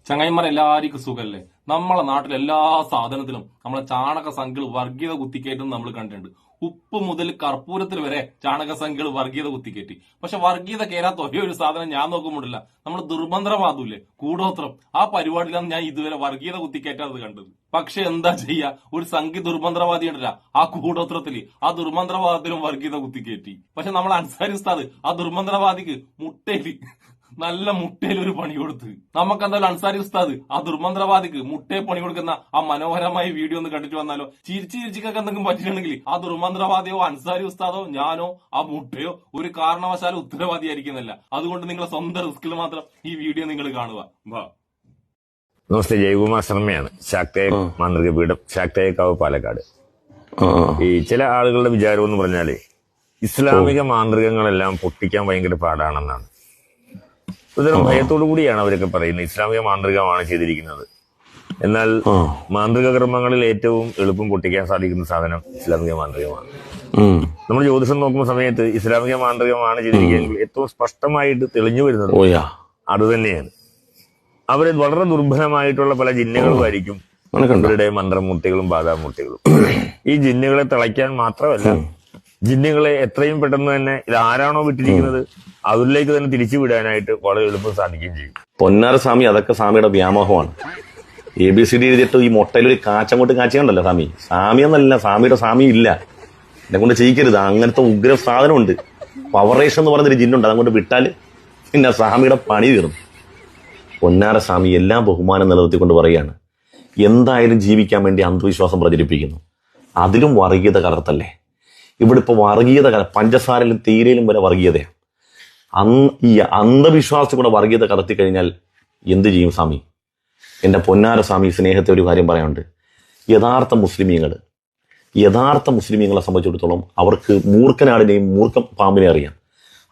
ചങ്ങായിമാർ എല്ലാവർക്കും സുഖല്ലേ? നമ്മളെ നാട്ടിലെ എല്ലാ സാധനത്തിലും നമ്മളെ ചാണക സംഖ്യകൾ വർഗീയത കുത്തിക്കയറ്റും നമ്മൾ കണ്ടിട്ടുണ്ട്. ഉപ്പ് മുതൽ കർപ്പൂരത്തിൽ വരെ ചാണക സംഖ്യകൾ വർഗീയത കുത്തിക്കയറ്റി. പക്ഷെ വർഗീയത കയറാത്ത ഒരേ ഒരു സാധനം ഞാൻ നോക്കുമ്പോഴില്ല, നമ്മൾ ദുർബന്ധവാദൂല്ലേ, കൂടോത്രം. ആ പരിപാടിയിലാണ് ഞാൻ ഇതുവരെ വർഗീയത കുത്തിക്കയറ്റാത്തത് കണ്ടത്. പക്ഷെ എന്താ ചെയ്യാ, ഒരു സംഖ്യ ദുർബന്ധവാദി ഉണ്ടല്ല, ആ കൂടോത്രത്തില് ആ ദുർബന്ധവാദത്തിലും വർഗീയത കുത്തിക്കയറ്റി. പക്ഷെ നമ്മൾ അൻസാരി ഉസ്താദ് ആ ദുർബന്ധവാദിക്ക് മുട്ടയില് നല്ല മുട്ടയിൽ ഒരു പണി കൊടുത്ത്. നമുക്കെന്തായാലും അൻസാരി ഉസ്താദ് ആ ദുർമന്ത്രവാദിക്ക് മുട്ടയെ പണി കൊടുക്കുന്ന ആ മനോഹരമായ വീഡിയോ ഒന്ന് കണ്ടിട്ട് വന്നാലോ? ചിരിച്ചിരിച്ചിക്കൊക്കെ എന്തെങ്കിലും പറ്റിയിട്ടുണ്ടെങ്കിൽ ആ ദുർമന്ത്രവാദിയോ അൻസാരി ഉസ്താദോ ഞാനോ ആ മുട്ടയോ ഒരു കാരണവശാലും ഉത്തരവാദിയായിരിക്കുന്നില്ല. അതുകൊണ്ട് നിങ്ങളെ സ്വന്തം റിസ്കിൽ മാത്രം ഈ വീഡിയോ നിങ്ങൾ കാണുക. നമസ്തേ, ജയകുമാർ ശർമ്മയാണ്. ശാക്തേയ മാന്ത്രിക പീഠം, ശാക്തേയക്കാവ്, പാലക്കാട്. ഈ ചില ആളുകളുടെ വിചാരം എന്ന് പറഞ്ഞാല് ഇസ്ലാമിക മാന്ത്രികങ്ങളെല്ലാം പൊട്ടിക്കാൻ ഭയങ്കര പാടാണെന്നാണ്. ഒരുതരം ഭയത്തോടു കൂടിയാണ് അവരൊക്കെ പറയുന്നത് ഇസ്ലാമിക മാന്ത്രികമാണ് ചെയ്തിരിക്കുന്നത്. എന്നാൽ മാന്ത്രിക കർമ്മങ്ങളിൽ ഏറ്റവും എളുപ്പം പൊട്ടിക്കാൻ സാധിക്കുന്ന സാധനം ഇസ്ലാമിക മാന്ത്രികമാണ്. നമ്മൾ ജ്യോതിഷം നോക്കുന്ന സമയത്ത് ഇസ്ലാമിക മാന്ത്രികമാണ് ചെയ്തിരിക്കുന്നത് ഏറ്റവും സ്പഷ്ടമായിട്ട് തെളിഞ്ഞു വരുന്നത് അത് തന്നെയാണ്. അവര് വളരെ ദുർബലമായിട്ടുള്ള പല ജിന്നുകളുമായിരിക്കും അവരുടെ മന്ത്രമൂർത്തികളും ബാധാമൂർത്തികളും. ഈ ജിന്നുകളെ തിളയ്ക്കാൻ മാത്രമല്ല, ജിന്നുകളെ എത്രയും പെട്ടെന്ന് തന്നെ ഇത് ആരാണോ വിട്ടിരിക്കുന്നത് അതിലേക്ക് തന്നെ തിരിച്ചു വിടാനായിട്ട് വളരെ എളുപ്പം സാധിക്കുകയും ചെയ്യും. പൊന്നാര സ്വാമി, അതൊക്കെ സ്വാമിയുടെ വ്യാമോഹമാണ്. ABCD എഴുതിയിട്ട് ഈ മുട്ടയിലൊരു കാച്ചങ്ങോട്ട് കാച്ചിയുണ്ടല്ലോ സ്വാമി. സ്വാമി എന്നല്ല, സ്വാമിയുടെ സ്വാമി ഇല്ല, എന്നെ കൊണ്ട് ചെയ്യിക്കരുത്. അങ്ങനത്തെ ഉഗ്ര സാധനമുണ്ട്. പവറേഷൻ എന്ന് പറയുന്നൊരു ജിന്നുണ്ട്, അതങ്ങോട്ട് വിട്ടാല് പിന്നെ സ്വാമിയുടെ പണി തീർന്നു. പൊന്നാര സ്വാമി എല്ലാ ബഹുമാനം നിലനിർത്തിക്കൊണ്ട് പറയുകയാണ്, എന്തായാലും ജീവിക്കാൻ വേണ്ടി അന്ധവിശ്വാസം പ്രചരിപ്പിക്കുന്നു. അതിലും വർഗീയത കലർത്തല്ലേ. ഇവിടെ ഇപ്പൊ വർഗീയത പഞ്ചസാരയിലും തേയിലയിലും വരെ വർഗീയതയാണ്. ഈ അന്ധവിശ്വാസത്തിൽ കൂടെ വർഗീയത കലർത്തി കഴിഞ്ഞാൽ എന്ത് ചെയ്യും സ്വാമി? എന്റെ പൊന്നാര സ്വാമി, സ്നേഹത്തെ ഒരു കാര്യം പറയാനുണ്ട്. യഥാർത്ഥ മുസ്ലിമീങ്ങളെ സംബന്ധിച്ചിടത്തോളം അവർക്ക് മൂർഖനാടിനെയും മൂർഖ പാമ്പിനെ അറിയാം.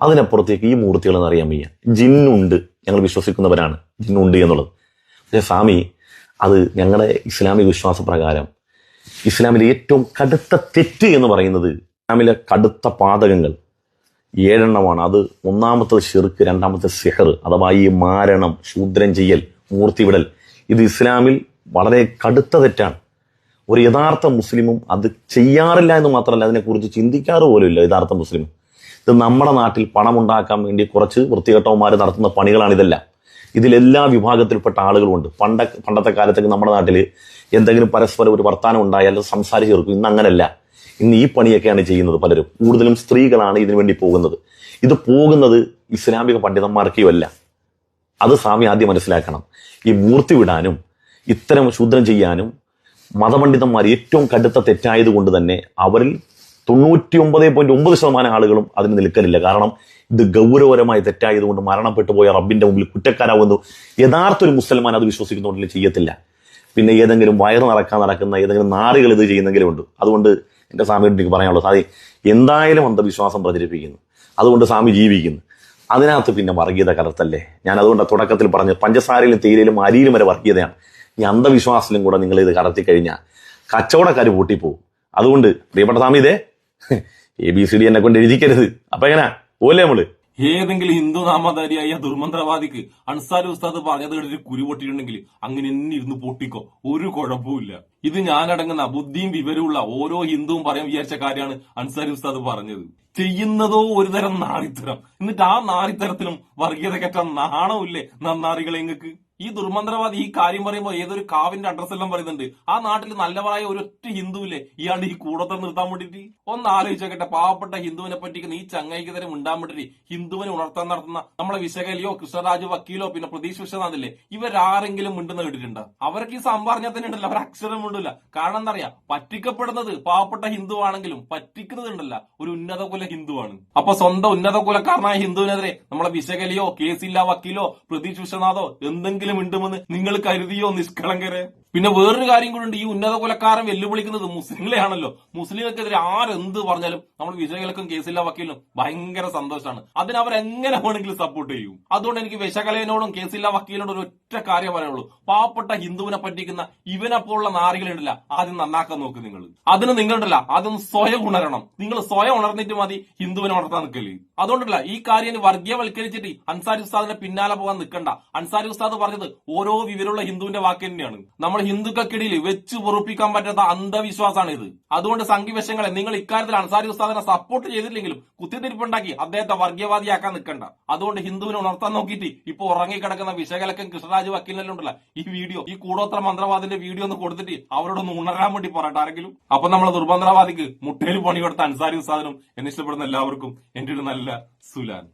അതിനപ്പുറത്തേക്ക് ഈ മൂർത്തികളെന്ന് അറിയാൻ വയ്യ. ജിന്നുണ്ട്, ഞങ്ങൾ വിശ്വസിക്കുന്നവരാണ് ജിന്നുണ്ട് എന്നുള്ളത്. പക്ഷേ സ്വാമി, അത് ഞങ്ങളുടെ ഇസ്ലാമിക വിശ്വാസ പ്രകാരം ഇസ്ലാമിലെ ഏറ്റവും കടുത്ത തെറ്റ് എന്ന് പറയുന്നത്, ഇസ്ലാമിലെ കടുത്ത പാതകങ്ങൾ 7 അത് ഒന്നാമത്തത് ഷിർക്ക്, രണ്ടാമത്തെ സിഹർ അഥവാ ഈ മാരണം, ശൂദ്രം ചെയ്യൽ, മൂർത്തിവിടൽ. ഇത് ഇസ്ലാമിൽ വളരെ കടുത്ത തെറ്റാണ്. ഒരു യഥാർത്ഥ മുസ്ലിമും അത് ചെയ്യാറില്ല എന്ന് മാത്രമല്ല, അതിനെക്കുറിച്ച് ചിന്തിക്കാറ് പോലുമില്ല യഥാർത്ഥ മുസ്ലിം. ഇത് നമ്മുടെ നാട്ടിൽ പണം ഉണ്ടാക്കാൻ വേണ്ടി കുറച്ച് വൃത്തികെട്ടവന്മാർ നടത്തുന്ന പണികളാണിതെല്ലാം. ഇതിലെല്ലാ വിഭാഗത്തിൽപ്പെട്ട ആളുകളുമുണ്ട്. പണ്ടത്തെ കാലത്തൊക്കെ നമ്മുടെ നാട്ടിൽ എന്തെങ്കിലും പരസ്പരം ഒരു വർത്താനം ഉണ്ടായാൽ സംസാരിച്ച് തീർക്കും. ഇന്ന് അങ്ങനല്ല. ഇന്ന് ഈ പണിയൊക്കെയാണ് ചെയ്യുന്നത് പലരും. കൂടുതലും സ്ത്രീകളാണ് ഇതിനു വേണ്ടി പോകുന്നത്. ഇത് പോകുന്നത് ഇസ്ലാമിക പണ്ഡിതന്മാർക്കോ അല്ല. അത് സ്വാമി ആദ്യം മനസ്സിലാക്കണം. ഈ മൂർത്തി വിടാനും ഇത്തരം ശൂദ്രം ചെയ്യാനും മതപണ്ഡിതന്മാർ ഏറ്റവും കടുത്ത തെറ്റായതുകൊണ്ട് തന്നെ അവരിൽ 99.9% ആളുകളും അതിന് നിൽക്കലില്ല. കാരണം ഇത് ഗൗരവപരമായ തെറ്റായതുകൊണ്ട് മരണപ്പെട്ടു പോയ റബ്ബിന്റെ മുമ്പിൽ കുറ്റക്കാരാവുന്നു. യഥാർത്ഥ ഒരു മുസൽമാൻ അത് വിശ്വസിക്കുന്നതുകൊണ്ടില്ല, ചെയ്യത്തില്ല. പിന്നെ ഏതെങ്കിലും വയറ് നടക്കുന്ന ഏതെങ്കിലും നാറികൾ ഇത് ചെയ്യുന്നെങ്കിലും ഉണ്ട്. അതുകൊണ്ട് എന്റെ സ്വാമിയോട് എനിക്ക് പറയാനുള്ളത്, സ്വാമി എന്തായാലും അന്ധവിശ്വാസം പ്രചരിപ്പിക്കുന്നു, അതുകൊണ്ട് സ്വാമി ജീവിക്കുന്നു. അതിനകത്ത് പിന്നെ വർഗീയത കലർത്തല്ലേ. ഞാൻ അതുകൊണ്ട് തുടക്കത്തിൽ പറഞ്ഞു, പഞ്ചസാരയിലും തേയിലയിലും അരിയിലും വരെ വർഗീയതയാണ്. ഈ അന്ധവിശ്വാസത്തിലും കൂടെ നിങ്ങൾ ഇത് കലർത്തി കഴിഞ്ഞാൽ കച്ചവടക്കാർ പൂട്ടിപ്പോവും. അതുകൊണ്ട് പ്രിയപ്പെട്ട സ്വാമി, ഇതേ ABCD എന്നെ കൊണ്ട് എഴുതിക്കരുത്. അപ്പൊ എങ്ങനാ പോലെ നമ്മള് ഏതെങ്കിലും ഹിന്ദു നാമധാരിയായ ദുർമന്ത്രവാദിക്ക് അൻസാരി ഉസ്താദ് പറഞ്ഞത് കേട്ടിട്ട് കുരു പൊട്ടിയിട്ടുണ്ടെങ്കിൽ അങ്ങനെ എന്നെ ഇരുന്ന് പൊട്ടിക്കോ, ഒരു കുഴപ്പമില്ല. ഇത് ഞാനടങ്ങുന്ന ബുദ്ധിയും വിവരമുള്ള ഓരോ ഹിന്ദുവും പറയാൻ വിചാരിച്ച കാര്യമാണ് അൻസാരി ഉസ്താദ് പറഞ്ഞത്. ചെയ്യുന്നതോ ഒരു തരം നാറിത്തരം, എന്നിട്ട് ആ നാറിത്തരത്തിലും വർഗീയത കയറ്റാൻ നാണമില്ലേ നന്നാറികളെ നിങ്ങൾക്ക്? ഈ ദുർമന്ത്രവാദി ഈ കാര്യം പറയുമ്പോൾ ഏതൊരു കാവിന്റെ അഡ്രസ് എല്ലാം പറയുന്നുണ്ട്. ആ നാട്ടിൽ നല്ലവരായ ഒരൊറ്റ ഹിന്ദുവില്ലേ ഇയാളുടെ ഈ കൂടത്തം നിർത്താൻ വേണ്ടിട്ട്? ഒന്ന് ആലോചിച്ചോട്ടെ, പാവപ്പെട്ട ഹിന്ദുവിനെ പറ്റിക്കുന്ന ഈ ചങ്ങൈക്ക് ഉണ്ടാൻ വേണ്ടിട്ട് ഹിന്ദുവിനെ ഉണർത്താൻ നടത്തുന്ന നമ്മളെ വിശകലിയോ കൃഷ്ണരാജ് വക്കീലോ പിന്നെ പ്രതീഷ് വിശ്വനാഥില്ലേ, ഇവരാരെങ്കിലും മിണ്ടെന്ന് കേട്ടിട്ടുണ്ടോ? അവർക്ക് ഈ സംഭാഷണ തന്നെ ഉണ്ടല്ലോ, അവർ അക്ഷരം മിണ്ടില്ല. കാരണം എന്താ പറയാ, പറ്റിക്കപ്പെടുന്നത് പാവപ്പെട്ട ഹിന്ദു ആണെങ്കിലും പറ്റിക്കുന്നത് ഉണ്ടല്ല ഒരു ഉന്നത കുല ഹിന്ദുവാണ്. അപ്പൊ സ്വന്തം ഉന്നത കുലക്കാരനായ ഹിന്ദുവിനെതിരെ നമ്മളെ വിശകലിയോ കേസില്ല വക്കീലോ പ്രതീഷ് വിശ്വനാഥോ എന്തെങ്കിലും ഉണ്ടെന്ന് നിങ്ങൾ കരുതിയോ നിഷ്കളങ്കരെ? പിന്നെ വേറൊരു കാര്യം കൂടി ഉണ്ട്, ഈ ഉന്നത കുലക്കാരൻ വെല്ലുവിളിക്കുന്നത് മുസ്ലിങ്ങളെയാണല്ലോ. മുസ്ലിങ്ങൾക്കെതിരെ ആരെന്ത് പറഞ്ഞാലും നമ്മൾ വിജയകലക്കും കേസില്ല വക്കീലിനും ഭയങ്കര സന്തോഷമാണ്. അതിനവരെങ്ങനെ വേണമെങ്കിലും സപ്പോർട്ട് ചെയ്യും. അതുകൊണ്ട് എനിക്ക് വിശകലനോടും കേസില്ല വക്കീലിനോടും ഒരു ഒറ്റ കാര്യം പറയുള്ളൂ, പാവപ്പെട്ട ഹിന്ദുവിനെ പറ്റിക്കുന്ന ഇവനെപ്പോലുള്ള നാറികളുണ്ടല്ല, ആദ്യം നന്നാക്കാൻ നോക്ക് നിങ്ങൾ. അതിന് നിങ്ങളുണ്ടല്ല ആദ്യം സ്വയം ഉണരണം. നിങ്ങൾ സ്വയം ഉണർന്നിട്ട് മതി ഹിന്ദുവിനെ ഉണർത്താൻ നിൽക്കല്. അതുകൊണ്ടല്ല ഈ കാര്യം വർഗീയവൽക്കരിച്ചിട്ട് അൻസാരി ഉസ്താദിന്റെ പിന്നാലെ പോകാൻ നിൽക്കണ്ട. അൻസാരി ഉസ്താദ് പറഞ്ഞത് ഓരോ വിവരമുള്ള ഹിന്ദുവിന്റെ വാക്ക് തന്നെയാണ്. നമ്മൾ ഹിന്ദുക്കൾക്കിടയിൽ വെച്ച് പൊറുപ്പിക്കാൻ പറ്റാത്ത അന്ധവിശ്വാസമാണ് ഇത്. അതുകൊണ്ട് സംഘിവശങ്ങളെ നിങ്ങൾ ഇക്കാര്യത്തിൽ അൻസാരി ഉസ്താദിനെ സപ്പോർട്ട് ചെയ്തില്ലെങ്കിലും കുത്തിത്തിരിപ്പുണ്ടാക്കി അദ്ദേഹത്തെ വർഗീയവാദിയാക്കാൻ നിൽക്കണ്ട. അതുകൊണ്ട് ഹിന്ദുവിനെ ഉണർത്താൻ നോക്കിയിട്ട് ഇപ്പൊ ഉറങ്ങിക്കിടക്കുന്ന വിശകലക്കൻ കൃഷ്ണരാജ് വക്കീലിനെല്ലാം ഈ വീഡിയോ, ഈ കൂടോത്ര മന്ത്രവാദിന്റെ വീഡിയോ ഒന്ന് കൊടുത്തിട്ട് അവരോടൊന്ന് ഉണരാൻ വേണ്ടി പറയട്ടെ ആരെങ്കിലും. അപ്പൊ നമ്മളെ ദുർമന്ത്രവാദിക്ക് മുട്ടയിൽ പണി കൊടുത്ത അൻസാരി ഉസ്താദിനും എന്നെ ഇഷ്ടപ്പെടുന്ന എല്ലാവർക്കും എന്റെ ഒരു നല്ല സുലാൻ.